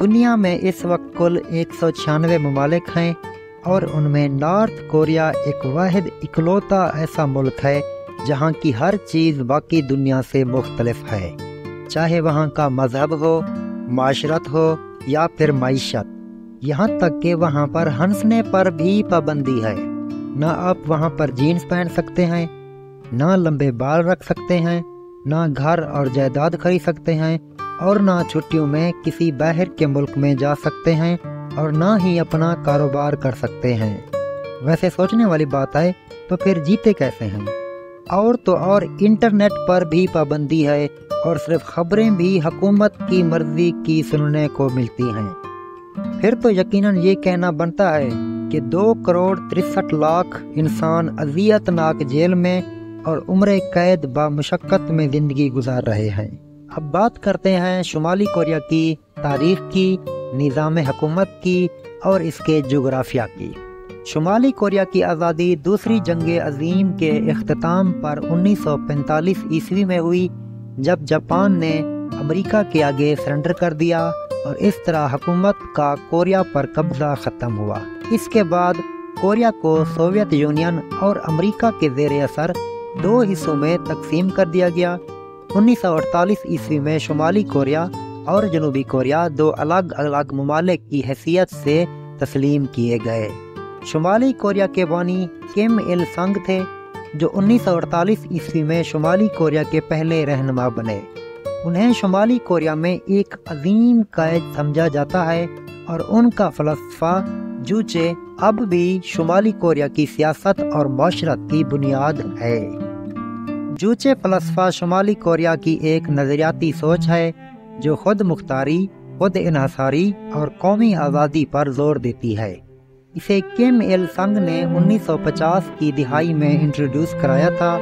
دنیا میں اس وقت کل 196 ممالک ہیں اور ان میں نارتھ کوریا ایک واحد اکلوتا ایسا ملک ہے جہاں کی ہر چیز باقی دنیا سے مختلف ہے، چاہے وہاں کا مذہب ہو، معاشرت ہو یا پھر معیشت۔ یہاں تک کہ وہاں پر ہنسنے پر بھی پابندی ہے، نہ آپ وہاں پر جینز پہن سکتے ہیں، نہ لمبے بال رکھ سکتے ہیں، نہ گھر اور جائیداد خرید سکتے ہیں، اور نہ چھٹیوں میں کسی باہر کے ملک میں جا سکتے ہیں، اور نہ ہی اپنا کاروبار کر سکتے ہیں۔ ویسے سوچنے والی بات ہے تو پھر جیتے کیسے ہیں؟ اور تو اور انٹرنیٹ پر بھی پابندی ہے، اور صرف خبریں بھی حکومت کی مرضی کی سننے کو ملتی ہیں۔ پھر تو یقیناً یہ کہنا بنتا ہے کہ 2,63,00,000 انسان اذیت ناک جیل میں اور عمر قید بامشقت میں زندگی گزار رہے ہیں۔ اب بات کرتے ہیں شمالی کوریا کی تاریخ کی، نظام حکومت کی اور اس کے جغرافیہ کی۔ شمالی کوریا کی آزادی دوسری جنگ عظیم کے اختتام پر 1945 عیسوی میں ہوئی، جب جاپان نے امریکہ کے آگے سرنڈر کر دیا اور اس طرح حکومت کا کوریا پر قبضہ ختم ہوا۔ اس کے بعد کوریا کو سوویت یونین اور امریکہ کے زیر اثر 2 حصوں میں تقسیم کر دیا گیا۔ 1948 عیسوی میں شمالی کوریا اور جنوبی کوریا 2 الگ الگ ممالک کی حیثیت سے تسلیم کیے گئے۔ شمالی کوریا کے بانی کم il سنگ تھے، جو 1948 عیسوی میں شمالی کوریا کے پہلے رہنما بنے۔ انہیں شمالی کوریا میں ایک عظیم قائد سمجھا جاتا ہے، اور ان کا فلسفہ جوچے اب بھی شمالی کوریا کی سیاست اور معاشرت کی بنیاد ہے۔ جوچے فلسفہ شمالی کوریا کی ایک نظریاتی سوچ ہے جو خود مختاری، خود انحصاری اور قومی آزادی پر زور دیتی ہے۔ اسے کم il سنگ نے 1950 کی دہائی میں انٹروڈیوس کرایا تھا۔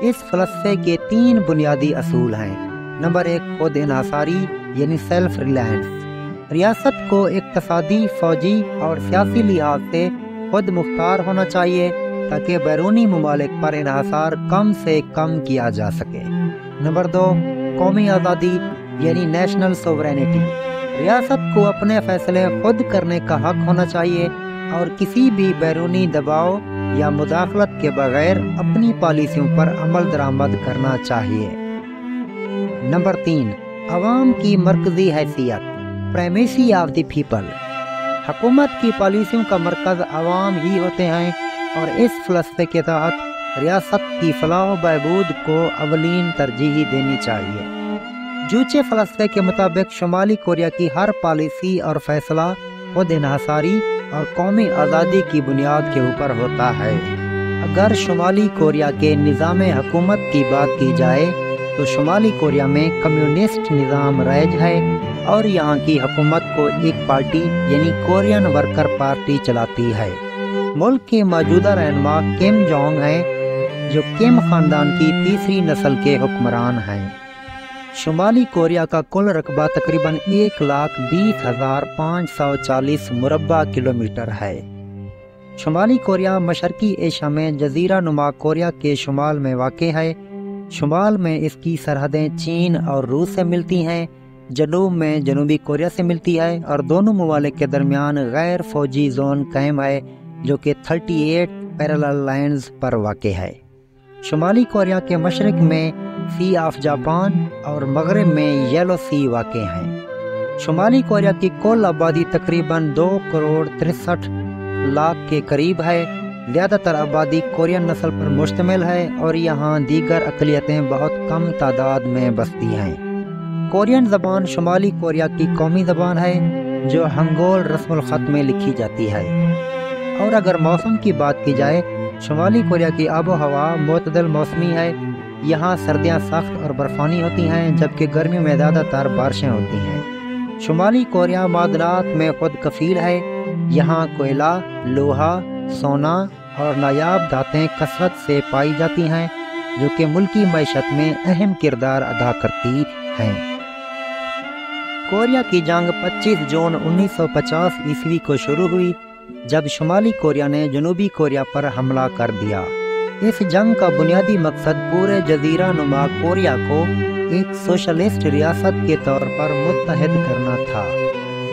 اس فلسفے کے 3 بنیادی اصول ہیں۔ نمبر 1، خود انحصاری یعنی سیلف ریلائنس۔ ریاست کو اقتصادی، فوجی اور سیاسی لحاظ سے خود مختار ہونا چاہیے تاکہ بیرونی ممالک پر انحصار کم سے کم کیا جا سکے۔ نمبر 2، قومی آزادی یعنی نیشنل سوورینٹی۔ ریاست کو اپنے فیصلے خود کرنے کا حق ہونا چاہیے اور کسی بھی بیرونی دباؤ یا مداخلت کے بغیر اپنی پالیسیوں پر عمل درآمد کرنا چاہیے۔ نمبر 3، عوام کی مرکزی حیثیت، پرائمیسی آف دی پیپل۔ حکومت کی پالیسیوں کا مرکز عوام ہی ہوتے ہیں، اور اس فلسفے کے تحت ریاست کی فلاح و بہبود کو اولین ترجیح دینی چاہیے۔ جوچے فلسفے کے مطابق شمالی کوریا کی ہر پالیسی اور فیصلہ خود انحصاری اور قومی آزادی کی بنیاد کے اوپر ہوتا ہے۔ اگر شمالی کوریا کے نظام حکومت کی بات کی جائے تو شمالی کوریا میں کمیونسٹ نظام رائج ہے، اور یہاں کی حکومت کو ایک پارٹی یعنی کورین ورکر پارٹی چلاتی ہے۔ ملک کے موجودہ رہنما کم جونگ ہیں، جو کم خاندان کی تیسری نسل کے حکمران ہیں۔ شمالی کوریا کا کل رقبہ تقریباً 1,20,540 مربع کلومیٹر ہے۔ شمالی کوریا مشرقی ایشیا میں جزیرہ نما کوریا کے شمال میں واقع ہے۔ شمال میں اس کی سرحدیں چین اور روس سے ملتی ہیں، جنوب میں جنوبی کوریا سے ملتی ہے، اور دونوں ممالک کے درمیان غیر فوجی زون قائم ہے جو کہ 38 پیرالل لائنز پر واقع ہے۔ شمالی کوریا کے مشرق میں سی آف جاپان اور مغرب میں یلو سی واقع ہیں۔ شمالی کوریا کی کل آبادی تقریباً 2,63,00,000 کے قریب ہے۔ زیادہ تر آبادی کورین نسل پر مشتمل ہے، اور یہاں دیگر اقلیتیں بہت کم تعداد میں بستی ہیں۔ کورین زبان شمالی کوریا کی قومی زبان ہے جو ہنگول رسم الخط میں لکھی جاتی ہے۔ اور اگر موسم کی بات کی جائے، شمالی کوریا کی آب و ہوا معتدل موسمی ہے۔ یہاں سردیاں سخت اور برفانی ہوتی ہیں، جبکہ گرمیوں میں زیادہ تر بارشیں ہوتی ہیں۔ شمالی کوریا معدنیات میں خود کفیل ہے۔ یہاں کوئلہ، لوہا، سونا اور نایاب دھاتیں کثرت سے پائی جاتی ہیں، جو کہ ملکی معیشت میں اہم کردار ادا کرتی ہیں۔ کوریا کی جنگ 25 جون 1950 عیسوی کو شروع ہوئی، جب شمالی کوریا نے جنوبی کوریا پر حملہ کر دیا۔ اس جنگ کا بنیادی مقصد پورے جزیرہ نما کوریا کو ایک سوشلسٹ ریاست کے طور پر متحد کرنا تھا۔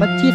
25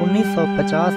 1950